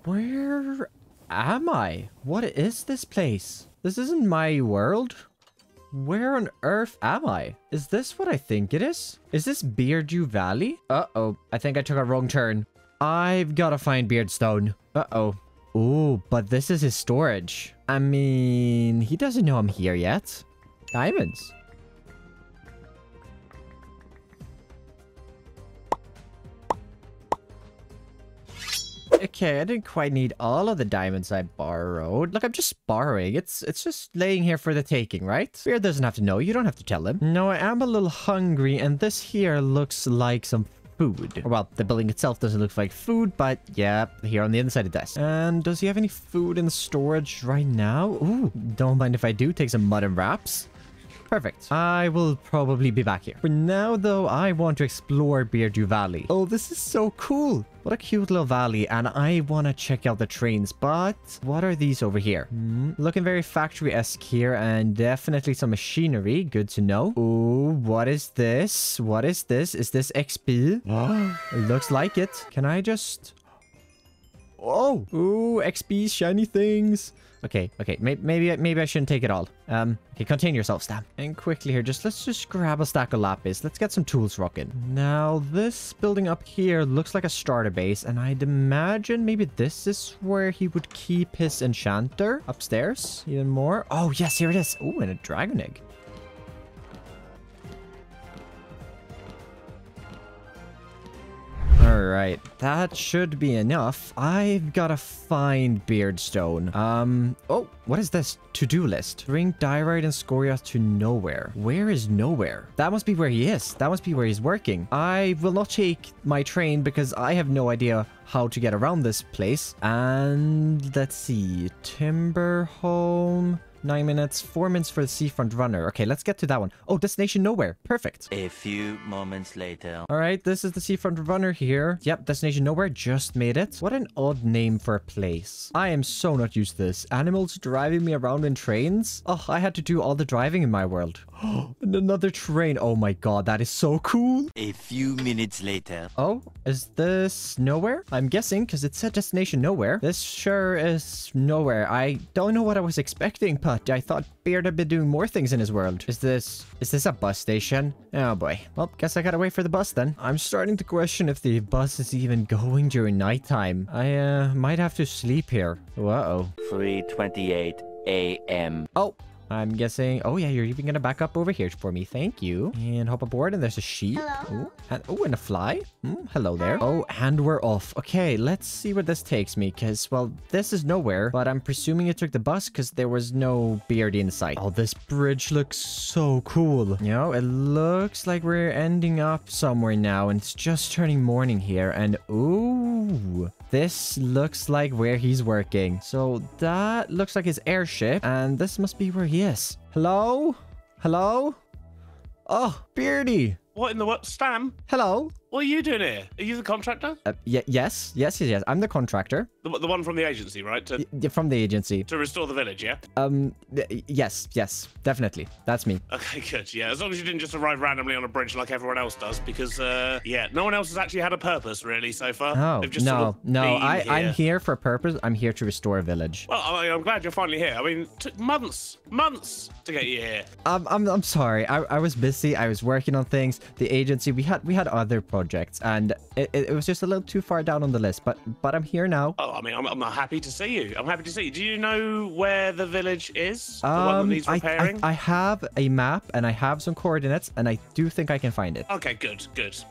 Where am I? What is this place? This isn't my world. Where on earth am I? Is this what I think it is? Is this Beardstone Valley? Uh-oh. I think I took a wrong turn. I've got to find Beardstone. Uh-oh. Ooh, but this is his storage. I mean, he doesn't know I'm here yet. Diamonds. Okay, I didn't quite need all of the diamonds I borrowed. Look, I'm just borrowing. It's just laying here for the taking, right? Beard doesn't have to know. You don't have to tell him. No, I am a little hungry, and this here looks like some food. Well, the building itself doesn't look like food, but yeah, here on the inside it does. And does he have any food in storage right now? Ooh, don't mind if I do. Take some mutton wraps. Perfect. I will probably be back here. For now, though, I want to explore Beardstone Valley. Oh, this is so cool. What a cute little valley. And I want to check out the trains. But what are these over here? Looking very factory-esque here. And definitely some machinery. Good to know. Ooh, what is this? What is this? Is this XP? It looks like it. Can I just... Oh! Ooh, XP, shiny things. Okay. Maybe I shouldn't take it all. Okay, contain yourself, Stam. And quickly here, let's just grab a stack of lapis. Let's get some tools rocking. Now, this building up here looks like a starter base, and I'd imagine maybe this is where he would keep his enchanter. Upstairs, even more. Oh, yes, here it is. Oh, and a dragon egg. Alright, that should be enough. I've gotta find Beardstone. Oh, what is this? To-do list. Bring Diorite and Scoria to nowhere. Where is nowhere? That must be where he is. That must be where he's working. I will not take my train because I have no idea how to get around this place. And let's see. Timber home. 9 minutes, 4 minutes for the seafront runner. Okay, let's get to that one. Oh, destination nowhere. Perfect. A few moments later. All right, this is the seafront runner here. Yep, destination nowhere. Just made it. What an odd name for a place. I am so not used to this. Animals driving me around in trains. Oh, I had to do all the driving in my world. And another train. Oh my god, that is so cool. A few minutes later. Oh, is this nowhere? I'm guessing because it said destination nowhere. This sure is nowhere. I don't know what I was expecting, but I thought Beard had been doing more things in his world. Is this a bus station? Oh boy. Well, guess I gotta wait for the bus then. I'm starting to question if the bus is even going during nighttime. I might have to sleep here. Uh-oh. 3:28 a.m. Oh. I'm guessing... Oh, yeah, you're even going to back up over here for me. Thank you. And hop aboard, and there's a sheep. Hello. And a fly. Hello there. Oh, and we're off. Okay, let's see where this takes me, because, well, this is nowhere, but I'm presuming it took the bus because there was no Beardy in sight. Oh, this bridge looks so cool. You know, it looks like we're ending up somewhere now, and it's just turning morning here, and ooh... This looks like where he's working. So that looks like his airship. And this must be where he is. Hello? Hello? Oh, Beardy. What in the what? Stam? Hello? What are you doing here? Are you the contractor? Yes. I'm the contractor. The one from the agency, right? From the agency. To restore the village, yeah? Yes, definitely. That's me. Okay, good. Yeah, as long as you didn't just arrive randomly on a bridge like everyone else does, because, yeah, no one else has actually had a purpose, really, so far. Oh, They've just no. I'm here. here for a purpose. I'm here to restore a village. Well, I'm glad you're finally here. I mean, it took months to get you here. I'm sorry. I was busy. I was working on things. The agency, we had other projects, and it was just a little too far down on the list, but I'm here now. Oh, I mean, I'm happy to see you. I'm happy to see you. Do you know where the village is? The one that needs repairing? I have a map, and I have some coordinates, and I do think I can find it. Okay, good. Because,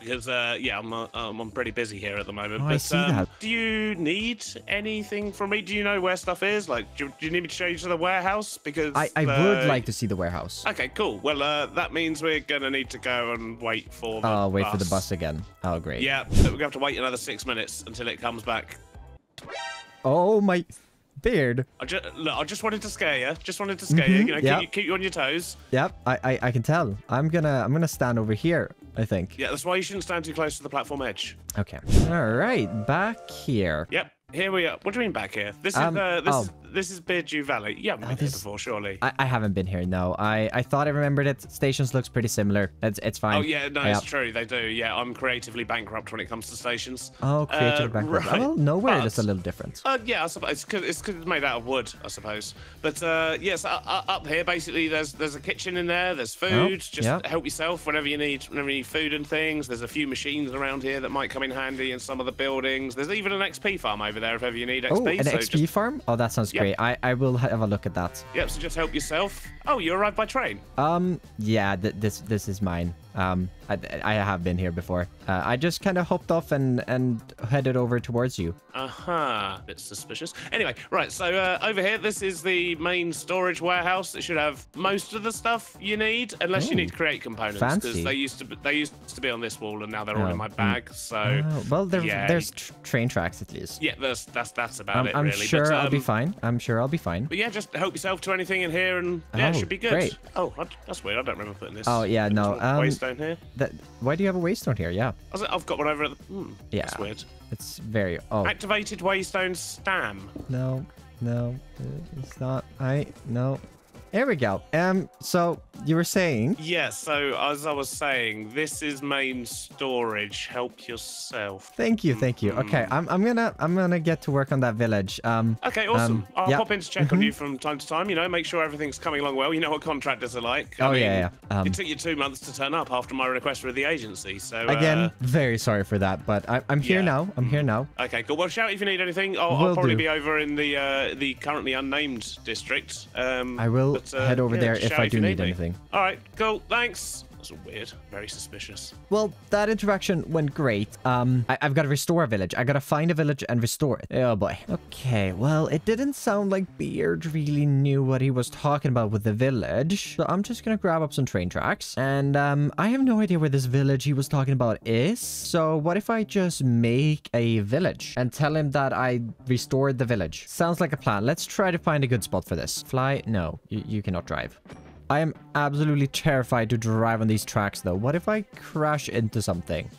yeah, I'm pretty busy here at the moment. Oh, but, I see that. Do you need anything from me? Do you know where stuff is? Like, do you need me to show you to the warehouse? Because I would like to see the warehouse. Okay, cool. Well, that means we're gonna need to go and wait for the bus. Wait for the bus again. Oh, great. Yeah, so we're gonna have to wait another 6 minutes until it comes back. Oh my Beard. I just wanted to scare you. Just wanted to scare you. You know, yep. keep you on your toes. Yep, I can tell. I'm gonna stand over here, I think. Yeah, that's why you shouldn't stand too close to the platform edge. Okay. All right, back here. Yep. Here we are. What do you mean back here? This this is Beardstone Valley. You haven't been here before, surely. I haven't been here, no. I thought I remembered it. Stations looks pretty similar. It's fine. Oh, yeah, no, it's true. They do. Yeah, I'm creatively bankrupt when it comes to stations. Oh, creatively bankrupt. Right. Well, nowhere it's a little different. Yeah, I suppose it's made out of wood, I suppose. But yes, up here, basically, there's a kitchen in there. There's food. Just help yourself whenever you need food and things. There's a few machines around here that might come in handy in some of the buildings. There's even an XP farm over there if ever you need XP. Oh, an XP farm? Oh, that sounds great. I will have a look at that. Yep, so just help yourself. Oh, you arrived by train? Yeah, this is mine. I have been here before. I just kind of hopped off and headed over towards you. Bit suspicious. Anyway, right, so over here, this is the main storage warehouse. It should have most of the stuff you need, unless you need to create components. Fancy. Because they used to be on this wall, and now they're all in my bag. So well, there's train tracks at least. Yeah, that's about it. I'm really. sure but, I'll be fine. I'm sure I'll be fine. But yeah, just help yourself to anything in here, and yeah, it should be good. Great. Oh, that's weird. I don't remember putting this. Oh yeah, no. Waystone here. Why do you have a waystone here? Yeah. I've got one over at the. Yeah. That's weird. It's very. Oh. Activated waystone stam. No, it's not. No. There we go. So you were saying? Yeah, so as I was saying, this is main storage. Help yourself. Thank you. Okay, I'm gonna get to work on that village. Okay, awesome. I'll pop in to check on you from time to time, make sure everything's coming along well. You know what contractors are like. I mean, yeah. It took you 2 months to turn up after my request with the agency, so again, very sorry for that, but I'm here now. I'm here now. Okay, cool. Well, shout if you need anything. I'll probably be over in the currently unnamed district. I will head over there if I do need anything. All right, cool. Thanks. That's weird. Very suspicious. Well, that interaction went great. I've got to restore a village. I got to find a village and restore it. Oh boy. Okay, well, it didn't sound like Beard really knew what he was talking about with the village. So I'm just gonna grab up some train tracks. And I have no idea where this village he was talking about is. So what if I just make a village and tell him that I restored the village? Sounds like a plan. Let's try to find a good spot for this. Fly? No, you cannot drive. I am absolutely terrified to drive on these tracks, though. What if I crash into something?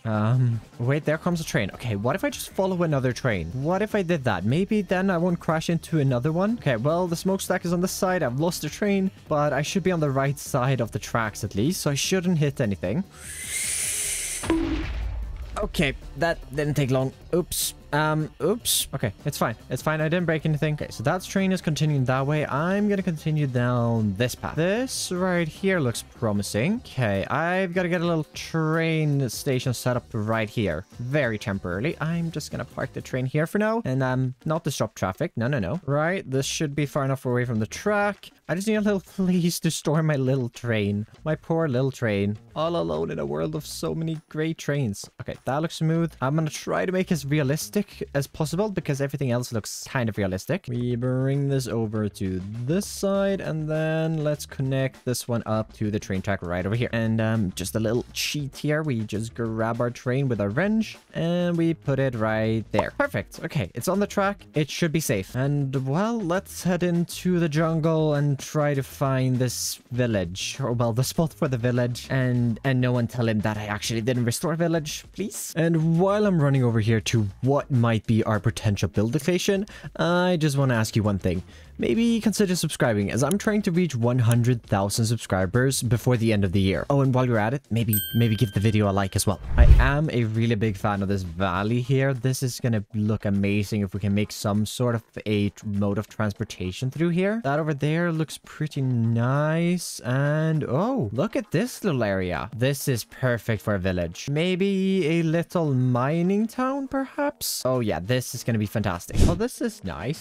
Wait, there comes a train. Okay, what if I just follow another train? What if I did that? Maybe then I won't crash into another one. Okay, well, the smokestack is on the side. I've lost the train, but I should be on the right side of the tracks at least, so I shouldn't hit anything. Okay, that didn't take long. Oops. Oops. Okay, it's fine. It's fine. I didn't break anything. Okay, so that train is continuing that way. I'm gonna continue down this path. This right here looks promising. Okay, I've got to get a little train station set up right here. Very temporarily. I'm just gonna park the train here for now and not disrupt traffic. No. Right, this should be far enough away from the track. I just need a little place to store my little train. My poor little train. All alone in a world of so many great trains. Okay, that looks smooth. I'm gonna try to make it as realistic as possible because everything else looks kind of realistic. We bring this over to this side and then let's connect this one up to the train track right over here. And just a little cheat here. We just grab our train with a wrench and we put it right there. Perfect. Okay, it's on the track. It should be safe. And well, let's head into the jungle and try to find this village, or well, the spot for the village, and no one tell him that I actually didn't restore village, please. And while I'm running over here to what might be our potential build location, I just want to ask you one thing. Maybe consider subscribing, as I'm trying to reach 100,000 subscribers before the end of the year. Oh, and while you're at it, maybe give the video a like as well. I am a really big fan of this valley here. This is gonna look amazing if we can make some sort of a mode of transportation through here. That over there looks pretty nice. And oh, look at this little area. This is perfect for a village. Maybe a little mining town, perhaps? Oh yeah, this is gonna be fantastic. Oh, this is nice.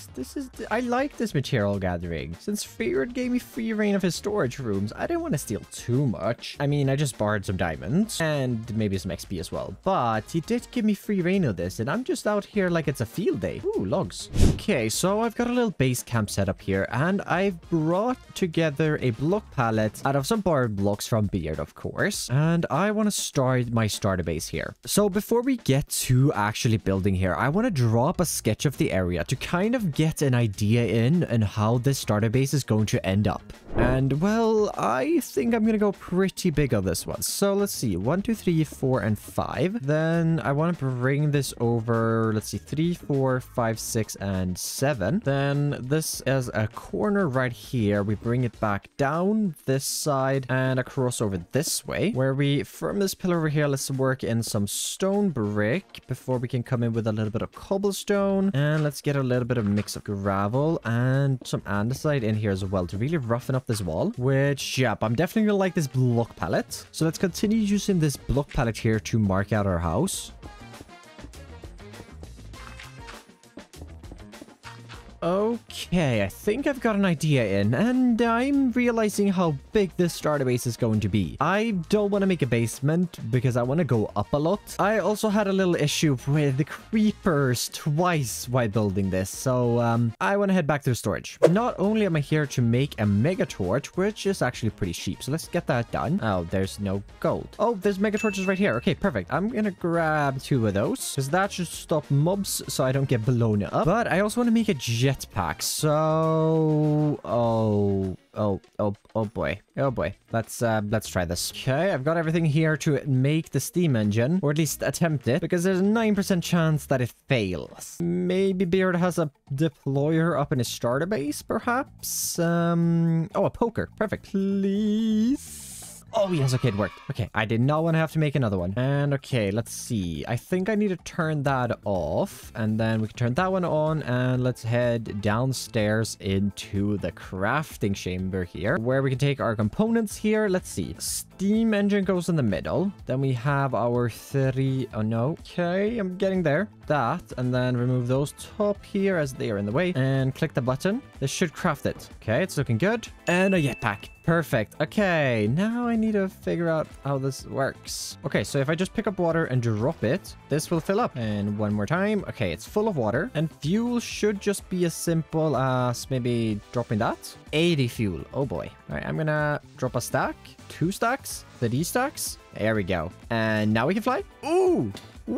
I like this material gathering. Since Feared gave me free reign of his storage rooms, I didn't want to steal too much. I mean, I just borrowed some diamonds and maybe some XP as well. But he did give me free reign of this, and I'm just out here like it's a field day. Ooh, logs. Okay, so I've got a little base camp set up here, and I've brought together a block palette out of some borrowed blocks from Beard, of course. And I want to start my starter base here. So before we get to actually building here, here, I want to draw up a sketch of the area to kind of get an idea in and how this starter base is going to end up. And, well, I think I'm going to go pretty big on this one. So, let's see. 1, 2, 3, 4, and 5. Then I want to bring this over, let's see, 3, 4, 5, 6, and 7. Then this is a corner right here. We bring it back down this side and across over this way. Where we, from this pillar over here, let's work in some stone brick before we can come in with a little bit of cobblestone. And let's get a little bit of mix of gravel and some andesite in here as well to really roughen up this wall, which, yep, I'm definitely gonna like this block palette. So let's continue using this block palette here to mark out our house. Okay, I think I've got an idea in, and I'm realizing how big this starter base is going to be. I don't want to make a basement because I want to go up a lot. I also had a little issue with the creepers twice while building this, so I want to head back to the storage. Not only am I here to make a mega torch, which is actually pretty cheap, so let's get that done. Oh, there's no gold. Oh, there's mega torches right here. Okay, perfect. I'm gonna grab 2 of those because that should stop mobs so I don't get blown up. But I also want to make a jetpack, so oh boy, let's try this. Okay, I've got everything here to make the steam engine, or at least attempt it, because there's a 9% chance that it fails. Maybe Beard has a deployer up in his starter base, perhaps. Oh, a poker. Perfect. Please. Oh, yes, okay, it worked. Okay, I did not want to have to make another one. And okay, let's see. I think I need to turn that off, and then we can turn that one on, and let's head downstairs into the crafting chamber here, where we can take our components here. Let's see. Steam engine goes in the middle. Then we have our 3... Oh, no. Okay, I'm getting there. That, and then remove those top here as they are in the way, and click the button. This should craft it. Okay, it's looking good. And a jetpack. Perfect. Okay, now I need to figure out how this works. Okay, so if I just pick up water and drop it, this will fill up. And one more time. Okay, it's full of water. And fuel should just be as simple as maybe dropping that. 80 fuel. Oh boy. All right, I'm gonna drop a stack. 2 stacks. 3 stacks. There we go. And now we can fly. Ooh! Whee!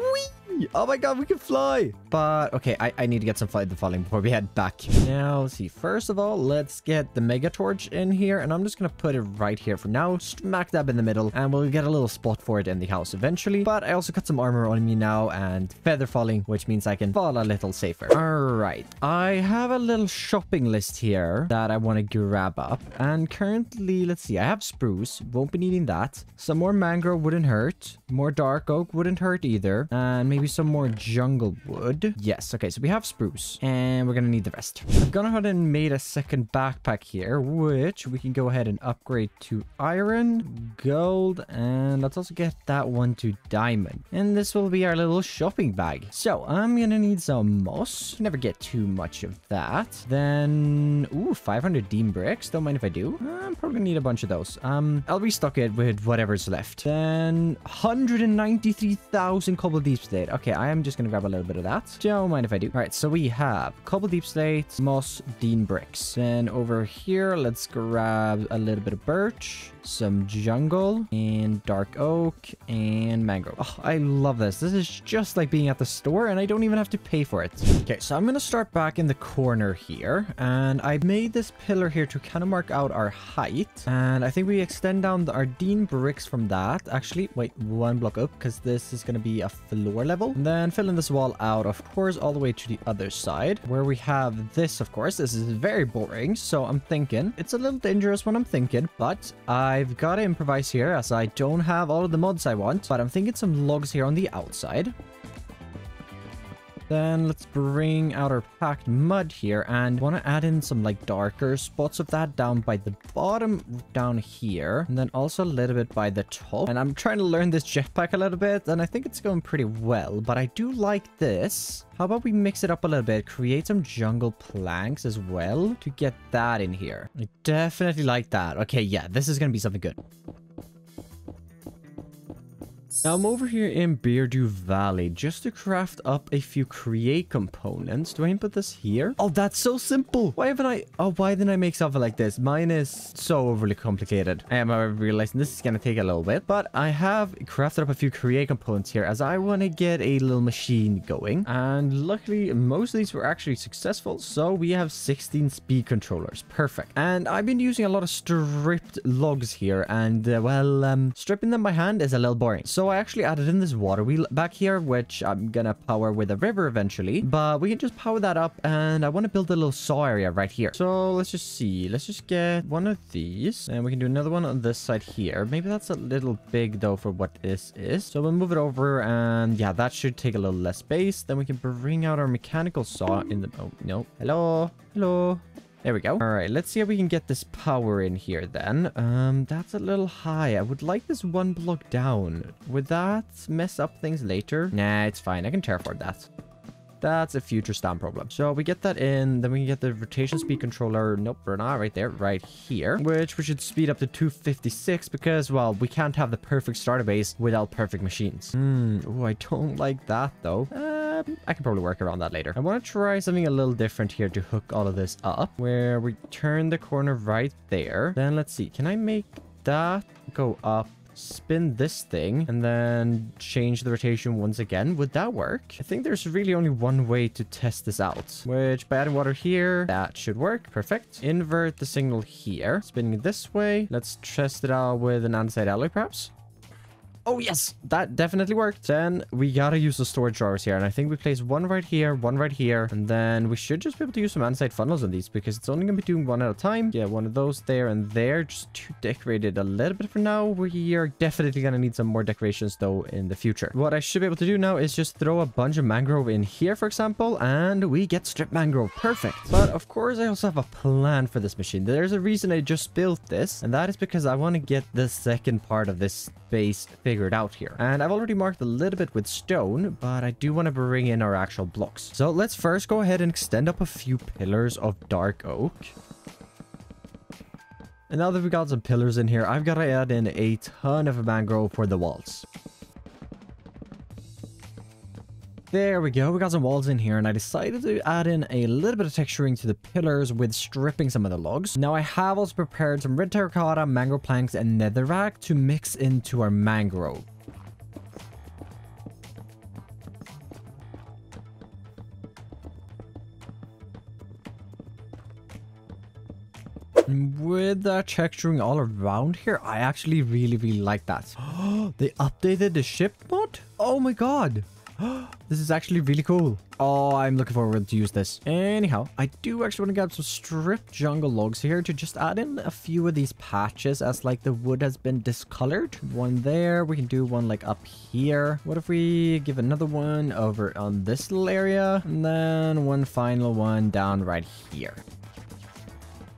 Oh my god, we can fly! But, okay, I need to get some flight falling before we head back. Now, let's see. First of all, let's get the mega torch in here, and I'm just gonna put it right here for now, smack dab in the middle, and we'll get a little spot for it in the house eventually. But I also got some armor on me now, and feather falling, which means I can fall a little safer. Alright, I have a little shopping list here that I want to grab up, and currently, let's see, I have spruce, won't be needing that. Some more mangrove wouldn't hurt, more dark oak wouldn't hurt either, and maybe some more jungle wood. Yes, okay, so we have spruce, and we're gonna need the rest. I've gone ahead and made a second backpack here, which we can go ahead and upgrade to iron, gold, and let's also get that one to diamond. And this will be our little shopping bag. So I'm gonna need some moss. Never get too much of that. Then, ooh, 500 dean bricks. Don't mind if I do. I'm probably gonna need a bunch of those. I'll restock it with whatever's left. Then 193,000 cobble deep slate. Okay, I am just gonna grab a little bit of that. Don't mind if I do. All right, so we have cobble deep slate, moss, dean bricks. Then over here, let's grab a little bit of birch, some jungle, and dark oak, and mangrove. Oh, I love this. This is just like being at the store, and I don't even have to pay for it. Okay, so I'm gonna start back in the corner here, and I made this pillar here to kind of mark out our height, and I think we extend down our dean bricks from that. Actually, wait, 1 block up, because this is gonna be a floor level. And then fill in this wall out, of course, all the way to the other side, where we have this, of course. This is very boring, so I'm thinking it's a little dangerous when I'm thinking, but I've got to improvise here as I don't have all of the mods I want, but I'm thinking some logs here on the outside. Then let's bring out our packed mud here, and want to add in some like darker spots of that down by the bottom down here, and then also a little bit by the top. And I'm trying to learn this jetpack a little bit, and I think it's going pretty well, but I do like this. How about we mix it up a little bit, create some jungle planks as well to get that in here. I definitely like that. Okay, yeah, this is gonna be something good. Now I'm over here in Beardstone Valley just to craft up a few create components. Do I input this here? Oh, that's so simple. Why haven't I... Oh, why didn't I make something like this? Mine is so overly complicated. I am realizing this is going to take a little bit, but I have crafted up a few create components here as I want to get a little machine going. And luckily, most of these were actually successful. So we have 16 speed controllers. Perfect. And I've been using a lot of stripped logs here. And, stripping them by hand is a little boring. So I actually added in this water wheel back here, which I'm gonna power with a river eventually, but we can just power that up, and I want to build a little saw area right here. So let's just see. Let's just get one of these, and we can do another one on this side here. Maybe that's a little big though for what this is. So we'll move it over, and yeah, that should take a little less space. Then we can bring out our mechanical saw in the... Oh, no. Hello? Hello? There we go. All right, let's see how we can get this power in here then. That's a little high. I would like this one block down. Would that mess up things later? Nah, it's fine. I can terraform that. That's a future stand problem. So we get that in, then we can get the rotation speed controller. Nope, we're not right there, right here, which we should speed up to 256 because, well, we can't have the perfect starter base without perfect machines. Oh, I don't like that though. I can probably work around that later. I want to try something a little different here to hook all of this up, where we turn the corner right there. Then let's see, can I make that go up, spin this thing, and then change the rotation once again? Would that work? I think there's really only one way to test this out, which by adding water here, that should work. Perfect. Invert the signal here, spinning it this way. Let's test it out with an andesite alloy perhaps. Oh, yes, that definitely worked. Then we gotta use the storage drawers here. And I think we place one right here, and then we should just be able to use some andesite funnels on these because it's only gonna be doing one at a time. Yeah, one of those there and there, just to decorate it a little bit for now. We are definitely gonna need some more decorations though in the future. What I should be able to do now is just throw a bunch of mangrove in here, for example, and we get strip mangrove. Perfect. But of course, I also have a plan for this machine. There's a reason I just built this, and that is because I want to get the second part of this base figured out here. And I've already marked a little bit with stone, but I do want to bring in our actual blocks. So let's first go ahead and extend up a few pillars of dark oak. And now that we've got some pillars in here, I've got to add in a ton of mangrove for the walls. There we go. We got some walls in here, and I decided to add in a little bit of texturing to the pillars with stripping some of the logs. Now, I have also prepared some red terracotta, mangrove planks, and netherrack to mix into our mangrove. With that texturing all around here, I actually really like that. They updated the ship mod? Oh my god. This is actually really cool. Oh, I'm looking forward to use this. Anyhow, I do actually want to grab some stripped jungle logs here to just add in a few of these patches as like the wood has been discolored. One there. We can do one like up here. What if we give another one over on this little area? And then one final one down right here.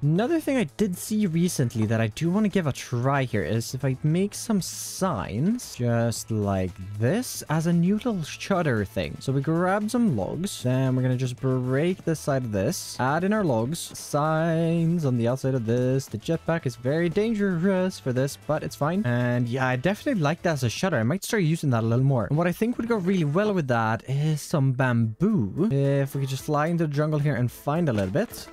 Another thing I did see recently that I do want to give a try here is if I make some signs just like this as a new little shutter thing. So we grab some logs, then we're going to just break this side of this, add in our logs, signs on the outside of this. The jetpack is very dangerous for this, but it's fine. And yeah, I definitely like that as a shutter. I might start using that a little more. And what I think would go really well with that is some bamboo. If we could just fly into the jungle here and find a little bit.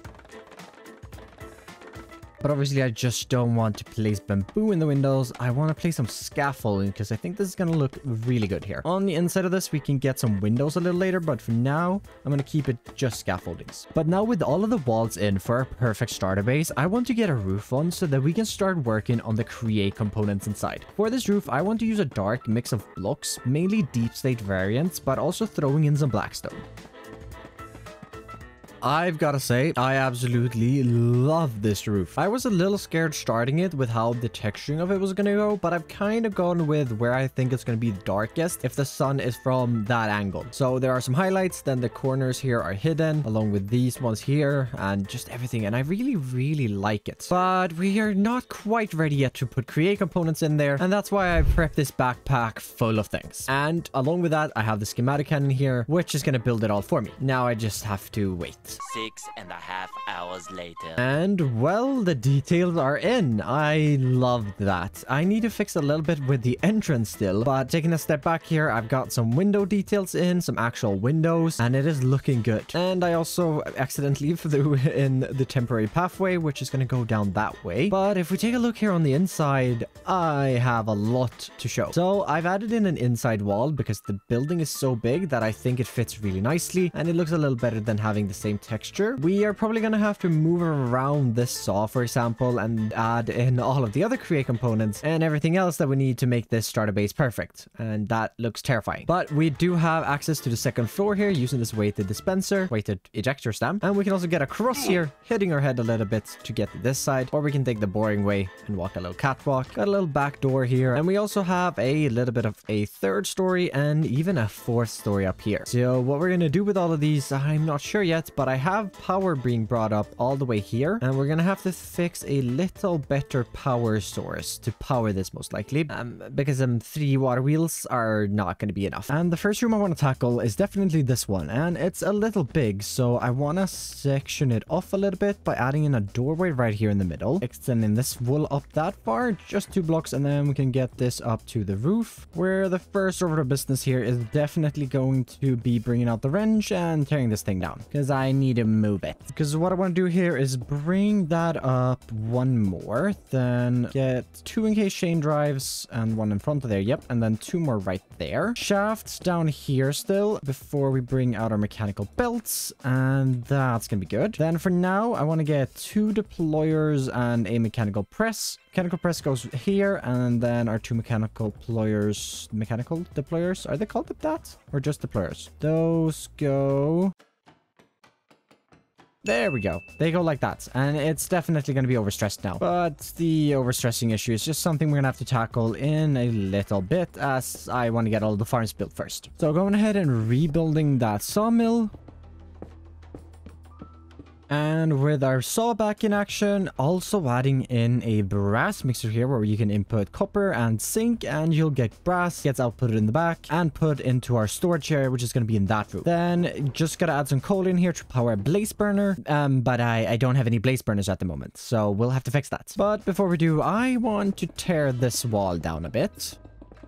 But obviously, I just don't want to place bamboo in the windows. I want to place some scaffolding because I think this is going to look really good here. On the inside of this, we can get some windows a little later, but for now, I'm going to keep it just scaffoldings. But now with all of the walls in for our perfect starter base, I want to get a roof on so that we can start working on the create components inside. For this roof, I want to use a dark mix of blocks, mainly deep slate variants, but also throwing in some blackstone. I've got to say, I absolutely love this roof. I was a little scared starting it with how the texturing of it was going to go, but I've kind of gone with where I think it's going to be the darkest if the sun is from that angle. So there are some highlights, then the corners here are hidden, along with these ones here, and just everything. And I really like it. But we are not quite ready yet to put create components in there, and that's why I prepped this backpack full of things. And along with that, I have the schematic cannon here, which is going to build it all for me. Now I just have to wait. 6.5 hours later. And, well, the details are in. I love that. I need to fix a little bit with the entrance still, but taking a step back here, I've got some window details in, some actual windows, and it is looking good. And I also accidentally flew in the temporary pathway, which is going to go down that way. But if we take a look here on the inside, I have a lot to show. So I've added in an inside wall because the building is so big that I think it fits really nicely, and it looks a little better than having the same texture. We are probably going to have to move around this saw, for example, and add in all of the other create components and everything else that we need to make this starter base perfect. And that looks terrifying. But we do have access to the second floor here using this weighted ejector stamp. And we can also get across here, hitting our head a little bit to get to this side, or we can take the boring way and walk a little catwalk. Got a little back door here, and we also have a little bit of a third story and even a fourth story up here. So what we're going to do with all of these, I'm not sure yet, but I have power being brought up all the way here, and we're going to have to fix a little better power source to power this most likely, because 3 water wheels are not going to be enough. And the first room I want to tackle is definitely this one, and it's a little big, so I want to section it off a little bit by adding in a doorway right here in the middle, extending this wool up that far, just 2 blocks, and then we can get this up to the roof, where the first order of business here is definitely going to be bringing out the wrench and tearing this thing down, because I need to move it. Because what I want to do here is bring that up 1 more, then get 2 encased chain drives and 1 in front of there, yep, and then 2 more right there. Shafts down here still before we bring out our mechanical belts, and that's gonna be good. Then for now, I want to get 2 deployers and a mechanical press. Mechanical press goes here, and then our 2 mechanical deployers, are they called that? Or just deployers? Those go... There we go. They go like that. And it's definitely going to be overstressed now. But the overstressing issue is just something we're going to have to tackle in a little bit, as I want to get all the farms built first. So going ahead and rebuilding that sawmill. And with our saw back in action, also adding in a brass mixer here where you can input copper and zinc, and you'll get brass, gets outputted in the back and put into our storage area, which is going to be in that room. Then just gotta add some coal in here to power a blaze burner, but I don't have any blaze burners at the moment, so we'll have to fix that. But before we do, I want to tear this wall down a bit.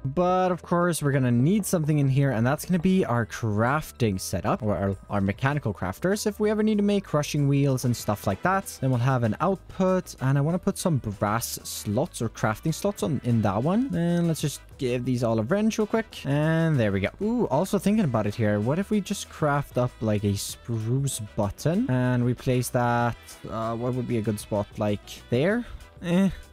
But of course, we're gonna need something in here, and that's gonna be our crafting setup, or our mechanical crafters. If we ever need to make crushing wheels and stuff like that, then we'll have an output, and I want to put some brass slots or crafting slots in that one. And let's just give these all a wrench real quick, and there we go. Ooh, also thinking about it here, what if we just craft up like a spruce button and we place that, what would be a good spot, like there?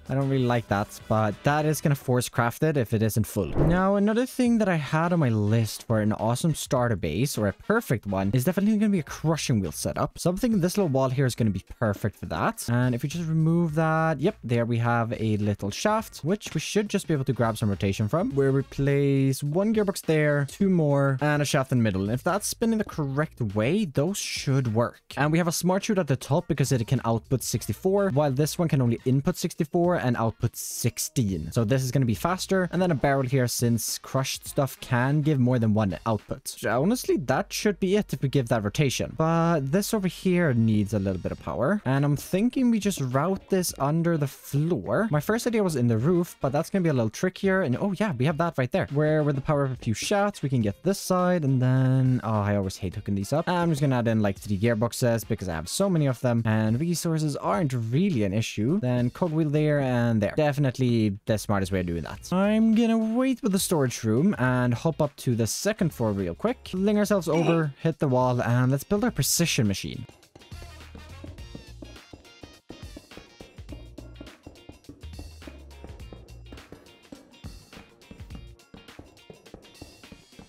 I don't really like that, but that is going to force craft it if it isn't full. Now, another thing that I had on my list for an awesome starter base, or a perfect one, is definitely going to be a crushing wheel setup. Something this little wall here is going to be perfect for that. And if we just remove that, yep, there we have a little shaft, which we should just be able to grab some rotation from, where we place 1 gearbox there, 2 more, and a shaft in the middle. And if that's spinning the correct way, those should work. And we have a smart chute at the top because it can output 64, while this one can only input 64 and output 16. So this is going to be faster. And then a barrel here, since crushed stuff can give more than 1 output. So honestly, that should be it if we give that rotation. But this over here needs a little bit of power. And I'm thinking we just route this under the floor. My first idea was in the roof, but that's going to be a little trickier. And oh yeah, we have that right there. Where with the power of a few shafts, we can get this side. And then, oh, I always hate hooking these up. I'm just going to add in like 3 gearboxes because I have so many of them. And resources aren't really an issue. Then cogwheel there and there. Definitely the smartest way of doing that. I'm gonna wait with the storage room and hop up to the second floor real quick. Fling ourselves over, hit the wall, and let's build our precision machine.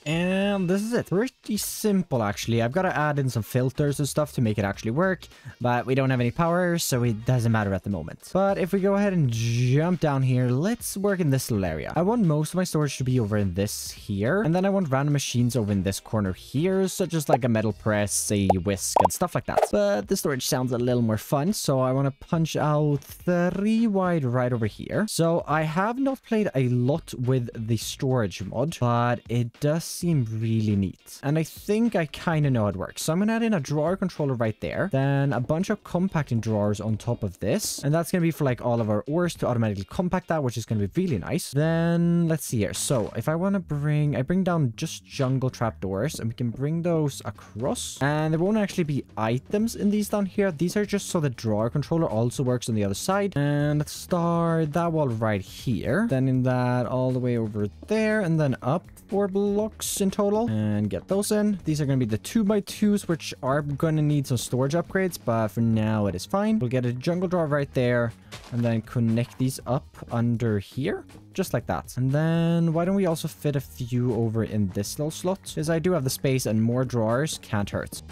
And this is it. Pretty simple, actually. I've got to add in some filters and stuff to make it actually work, but we don't have any power, so it doesn't matter at the moment. But if we go ahead and jump down here, let's work in this little area. I want most of my storage to be over in this here, and then I want random machines over in this corner here, such as like a metal press, a whisk, and stuff like that. But the storage sounds a little more fun, so I want to punch out 3 wide right over here. So I have not played a lot with the storage mod, but it does seem really neat. And And I think I kind of know how it works. So I'm going to add in a drawer controller right there. Then a bunch of compacting drawers on top of this. And that's going to be for like all of our ores to automatically compact that, which is going to be really nice. Then let's see here. So if I want to I bring down just jungle trapdoors, and we can bring those across. And there won't actually be items in these down here. These are just so the drawer controller also works on the other side. And let's start that wall right here. Then in that all the way over there, and then up 4 blocks in total, and get those in. These are going to be the 2x2s, which are going to need some storage upgrades, but for now it is fine. We'll get a jungle drawer right there, and then connect these up under here, just like that. And then why don't we also fit a few over in this little slot, because I do have the space and more drawers can't hurt.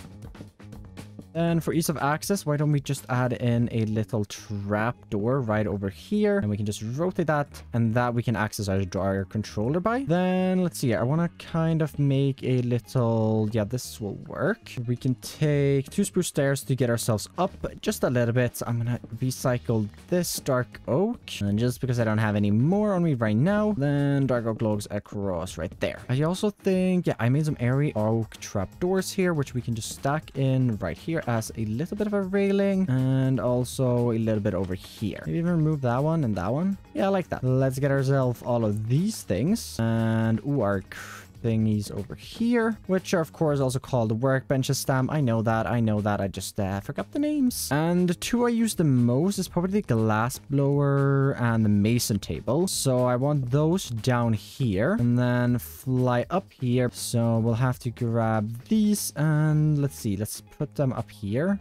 And for ease of access, why don't we just add in a little trap door right over here, and we can just rotate that, and that we can access our drawer controller by. Then let's see, I want to kind of make a little, yeah, this will work. We can take 2 spruce stairs to get ourselves up just a little bit. I'm gonna recycle this dark oak, and just because I don't have any more on me right now, then dark oak logs across right there. I also think, yeah, I made some airy oak trap doors here, which we can just stack in right here as a little bit of a railing, and also a little bit over here. Maybe even remove that one and that one. Yeah, I like that. Let's get ourselves all of these things, and ooh, our thingies over here, which are of course also called workbenches. Stam. I know that. I just forgot the names. And the 2 I use the most is probably the glass blower and the mason table. So I want those down here, and then fly up here. So we'll have to grab these, and let's see. Let's put them up here.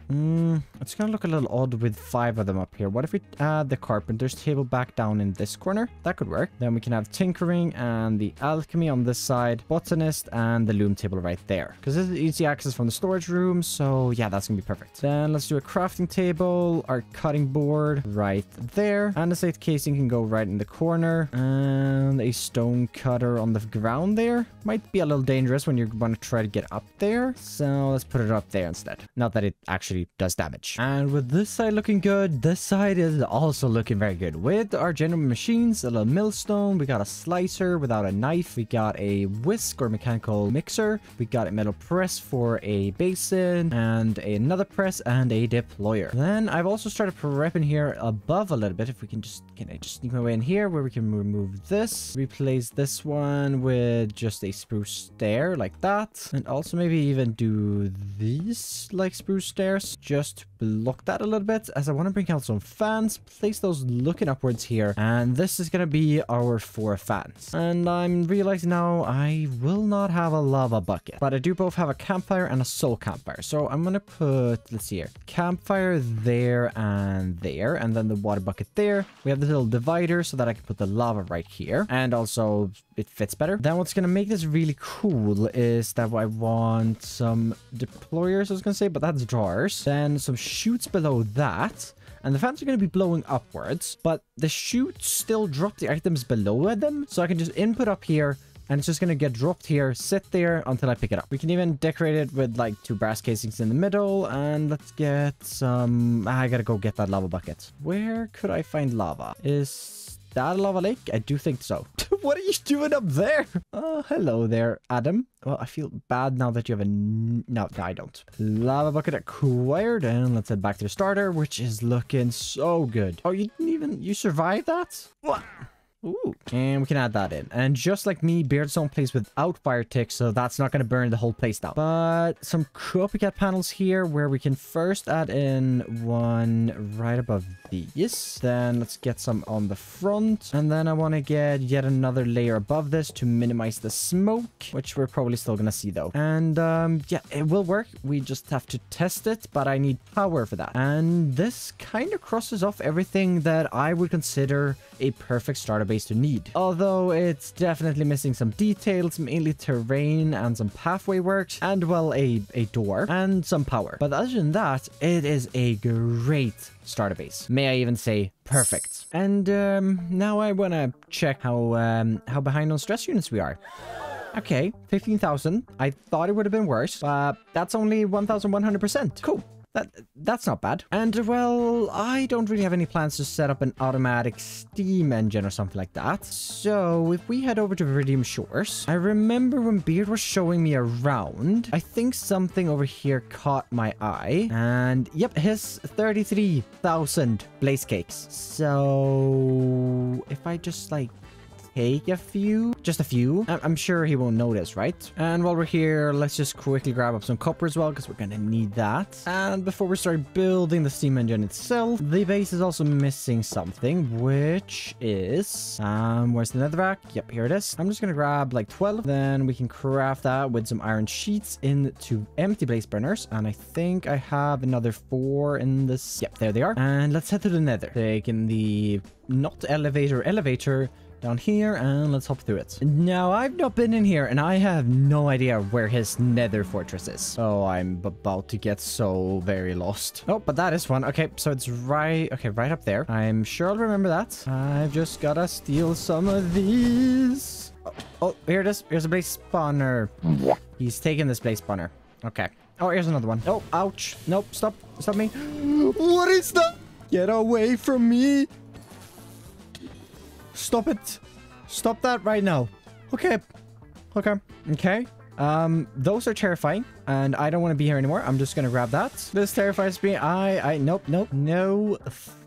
It's gonna look a little odd with 5 of them up here. What if we add the carpenter's table back down in this corner? That could work. Then we can have tinkering and the alchemy on this side, botanist, and the loom table right there, because this is easy access from the storage room. So yeah, that's gonna be perfect. Then let's do a crafting table, our cutting board right there, and the safe casing can go right in the corner, and a stone cutter on the ground there. Might be a little dangerous when you want to try to get up there, so let's put it up there instead. Not that it actually does damage. And with this side looking good, this side is also looking very good. With our general machines, a little millstone, we got a slicer without a knife, we got a whisk or mechanical mixer, we got a metal press for a basin, and another press, and a deployer. Then I've also started prepping here above a little bit. If we can I just sneak my way in here where we can remove this, replace this one with just a spruce stair like that, and also maybe even do these like spruce stairs just to block that a little bit, as I want to bring out some fans, place those looking upwards here, and this is gonna be our 4 fans. And I'm realizing now I will not have a lava bucket, but I do both have a campfire and a soul campfire. So I'm gonna put, let's see here, campfire there, and then the water bucket there. We have this little divider so that I can put the lava right here, and also it fits better. Then what's gonna make this really cool is that I want some deployers, I was gonna say, but that's drawers. Then some chutes below that, and the fans are going to be blowing upwards, but the chutes still drop the items below them, so I can just input up here, and it's just going to get dropped here, sit there until I pick it up. We can even decorate it with like 2 brass casings in the middle, and let's get some... I gotta go get that lava bucket. Where could I find lava? Is that a lava lake? I do think so. What are you doing up there? Oh, hello there, Adam. Well, I feel bad now that you have a... No, I don't. Lava bucket acquired, and let's head back to the starter, which is looking so good. Oh, you didn't even... You survived that? What? Ooh, and we can add that in. And just like me, Beardstone plays without fire ticks, so that's not going to burn the whole place down. But some copycat panels here where we can first add in one right above these. Then let's get some on the front. And then I want to get yet another layer above this to minimize the smoke, which we're probably still going to see though. And yeah, it will work. We just have to test it, but I need power for that. And this kind of crosses off everything that I would consider a perfect starter base to need. Although it's definitely missing some details, mainly terrain and some pathway work, and well, a door and some power. But other than that, it is a great starter base. May I even say perfect. And now I want to check how behind on stress units we are. Okay, 15,000. I thought it would have been worse, but that's only 1,100%. Cool. That's not bad. And, well, I don't really have any plans to set up an automatic steam engine or something like that. So, if we head over to Viridium Shores, I remember when Beard was showing me around, I think something over here caught my eye. And, yep, his 33,000 blaze cakes. So, if I just, like, take a few, just a few, I'm sure he won't notice, right? And while we're here, let's just quickly grab up some copper as well, because we're gonna need that. And before we start building the steam engine itself, the base is also missing something, which is where's the netherrack? Yep, here it is. I'm just gonna grab like 12, then we can craft that with some iron sheets into empty blaze burners. And I think I have another 4 in this. Yep, there they are. And let's head to the nether, taking the not elevator down here, and let's hop through it. Now, I've not been in here, and I have no idea where his nether fortress is. Oh, I'm about to get so very lost. Oh, but that is one. Okay, so it's right up there. I'm sure I'll remember that. I've just gotta steal some of these. Oh, here it is. Here's a blaze spawner. He's taking this blaze spawner. Okay. Oh, here's another one. Oh, ouch. Nope, stop me. What is that? Get away from me. Stop it. Stop that right now. Okay. Those are terrifying, and I don't want to be here anymore. I'm just gonna grab that. This terrifies me. Nope. No,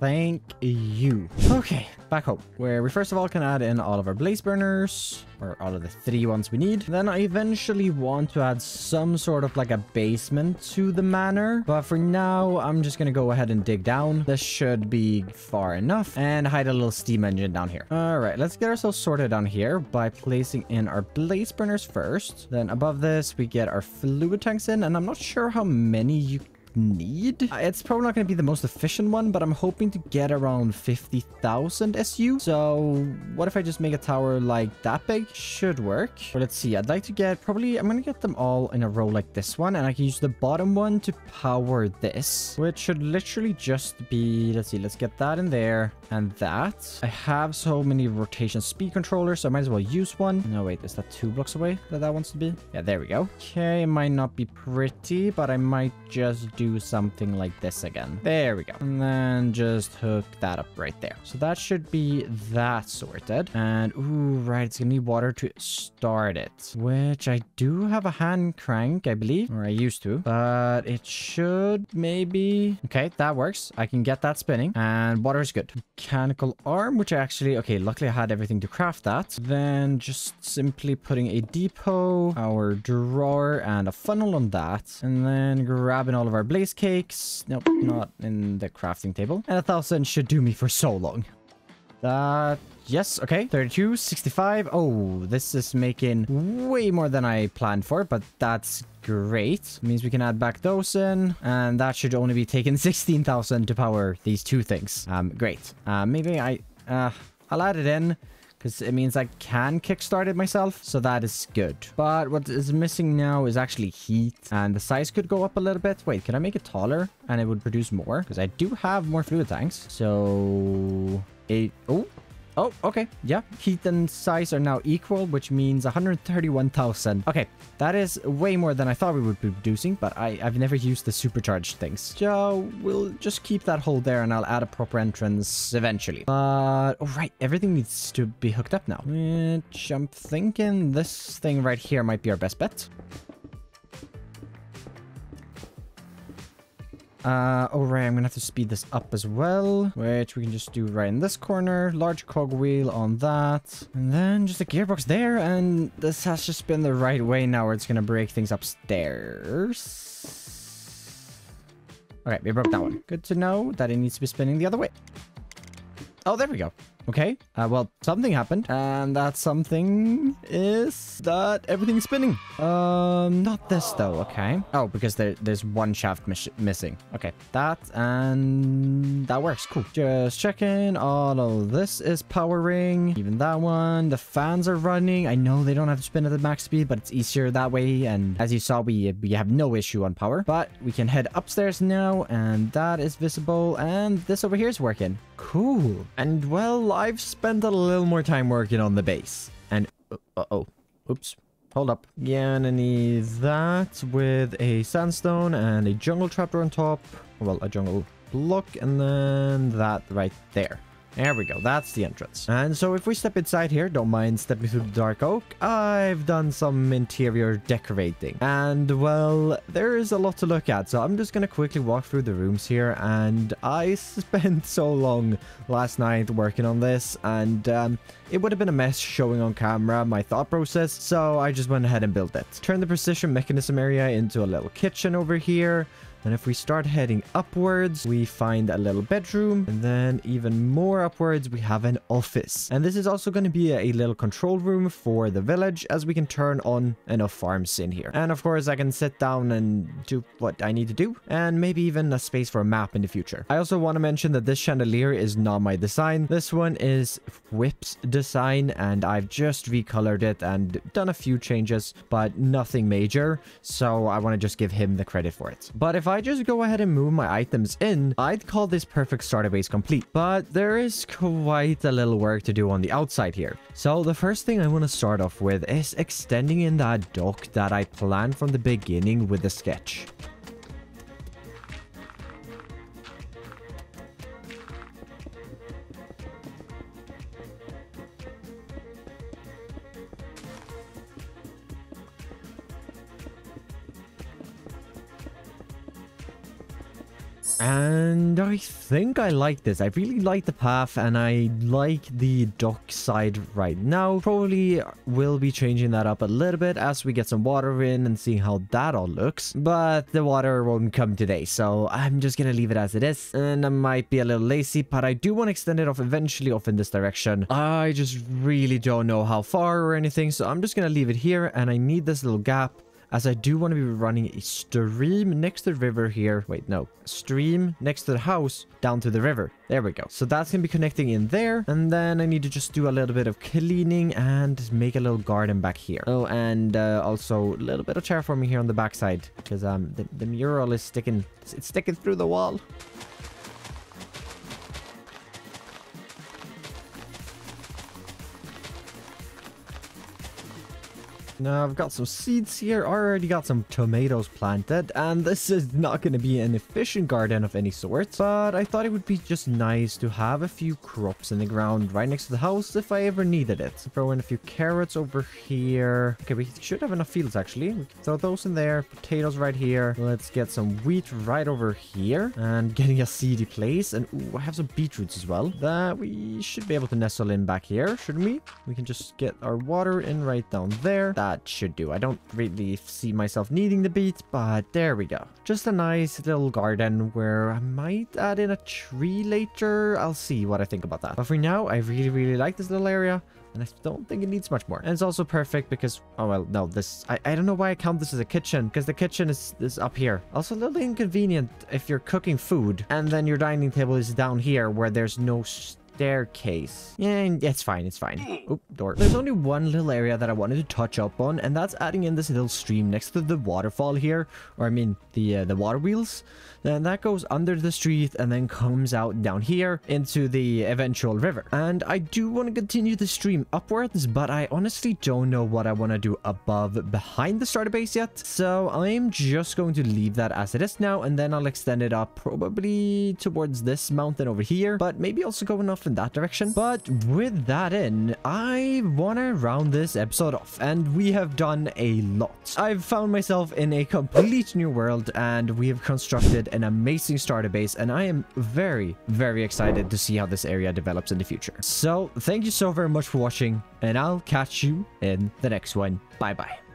thank you. Okay, back home, where we first of all can add in all of our blaze burners, or all of the 3 ones we need. Then I eventually want to add some sort of like a basement to the manor, but for now, I'm just gonna go ahead and dig down. This should be far enough, and hide a little steam engine down here. All right, let's get ourselves sorted down here by placing in our blaze burners first. Then above this, we get our fluid tanks in, and I'm not sure how many you need. It's probably not going to be the most efficient one, but I'm hoping to get around 50,000 SU. So what if I just make a tower like that big? Should work. But let's see. I'd like to get probably, I'm going to get them all in a row like this one, and I can use the bottom one to power this, which should literally just be, let's see, let's get that in there and that. I have so many rotation speed controllers, so I might as well use one. No, wait, is that 2 blocks away that wants to be? Yeah, there we go. Okay, it might not be pretty, but I might just do something like this again. There we go. And then just hook that up right there. So that should be that sorted. And ooh, right, it's gonna need water to start it, which I do have a hand crank, I believe, or I used to, but it should maybe. Okay, that works. I can get that spinning, and water is good. Mechanical arm, which I actually, okay, luckily I had everything to craft that. Then just simply putting a depot, our drawer, and a funnel on that, and then grabbing all of our blaze cakes. Nope, not in the crafting table. And 1,000 should do me for so long. That, yes, okay. 32, 65. Oh, this is making way more than I planned for, but that's great. It means we can add back those in, and that should only be taking 16,000 to power these 2 things. Great. Maybe I'll add it in, because it means I can kickstart it myself, so that is good. But what is missing now is actually heat, and the size could go up a little bit. Wait, can I make it taller and it would produce more? Because I do have more fluid tanks. So, oh, okay. Yeah, heat and size are now equal, which means 131,000. Okay, that is way more than I thought we would be producing, but I've never used the supercharged things. So we'll just keep that hole there, and I'll add a proper entrance eventually. But, oh, right, everything needs to be hooked up now, which I'm thinking this thing right here might be our best bet. Oh, right, I'm gonna have to speed this up as well, which we can just do right in this corner. Large cogwheel on that, and then just a gearbox there, and this has just been the right way now, where it's gonna break things upstairs. Okay, we broke that one. Good to know that it needs to be spinning the other way. Oh, there we go. Okay, well, something happened, and that something is that everything's spinning. Not this, though, okay. Oh, because there's one shaft missing. Okay, that, and that works, cool. Just checking, all of this is powering, even that one. The fans are running. I know they don't have to spin at the max speed, but it's easier that way, and as you saw, we have no issue on power. But we can head upstairs now, and that is visible, and this over here is working. Cool. And, well, I've spent a little more time working on the base. And, oops. hold up. Gonna need that with a sandstone and a jungle trapdoor on top. Well, a jungle block, and then that right there. There we go. That's the entrance. And so if we step inside here, don't mind stepping through the dark oak, I've done some interior decorating. And, well, there is a lot to look at. So I'm just going to quickly walk through the rooms here. And I spent so long last night working on this. And it would have been a mess showing on camera my thought process. So I just went ahead and built it. Turn the precision mechanism area into a little kitchen over here. And if we start heading upwards, we find a little bedroom. And then even more upwards, we have an office. And this is also going to be a little control room for the village, as we can turn on and off farms in here. And of course, I can sit down and do what I need to do. And maybe even a space for a map in the future. I also want to mention that this chandelier is not my design. This one is Whip's design. And I've just recolored it and done a few changes, but nothing major. So I want to just give him the credit for it. But if I just go ahead and move my items in, I'd call this perfect starter base complete. But there is quite a little work to do on the outside here. So the first thing I want to start off with is extending in that dock that I planned from the beginning with the sketch. And I think I like this. I really like the path, and I like the dock side right now. Probably will be changing that up a little bit as we get some water in and see how that all looks. But the water won't come today, so I'm just gonna leave it as it is. And I might be a little lazy, but I do want to extend it off eventually off in this direction. I just really don't know how far or anything, so I'm just gonna leave it here. And I need this little gap, as I do want to be running a stream next to the river here. Wait, no. A stream next to the house down to the river. There we go. So that's going to be connecting in there. And then I need to just do a little bit of cleaning and make a little garden back here. Oh, and also a little bit of terraforming here on the backside, because the mural is sticking. It's sticking through the wall. Now I've got some seeds here, already got some tomatoes planted, and this is not going to be an efficient garden of any sort, but I thought it would be just nice to have a few crops in the ground right next to the house if I ever needed it. So throw in a few carrots over here. Okay, we should have enough fields actually. We can throw those in there, potatoes right here. Let's get some wheat right over here, and getting a seedy place. And ooh, I have some beetroots as well that we should be able to nestle in back here, shouldn't we? We can just get our water in right down there. That should do. I don't really see myself needing the beet, but there we go. Just a nice little garden where I might add in a tree later. I'll see what I think about that. But for now, I really like this little area, and I don't think it needs much more. And it's also perfect because, oh well, no, this, I don't know why I count this as a kitchen, because the kitchen is up here. Also a little inconvenient if you're cooking food and then your dining table is down here where there's no staircase. Yeah, it's fine. It's fine. Oh, door. There's only one little area that I wanted to touch up on, and that's adding in this little stream next to the waterfall here, or I mean the water wheels. And that goes under the street and then comes out down here into the eventual river. And I do want to continue the stream upwards, but I honestly don't know what I want to do above behind the starter base yet. So I'm just going to leave that as it is now, and then I'll extend it up probably towards this mountain over here, but maybe also going off in that direction. But with that in, I want to round this episode off, and we have done a lot. I've found myself in a complete new world, and we have constructed an amazing starter base, and I am very excited to see how this area develops in the future. So thank you so very much for watching, and I'll catch you in the next one. Bye bye.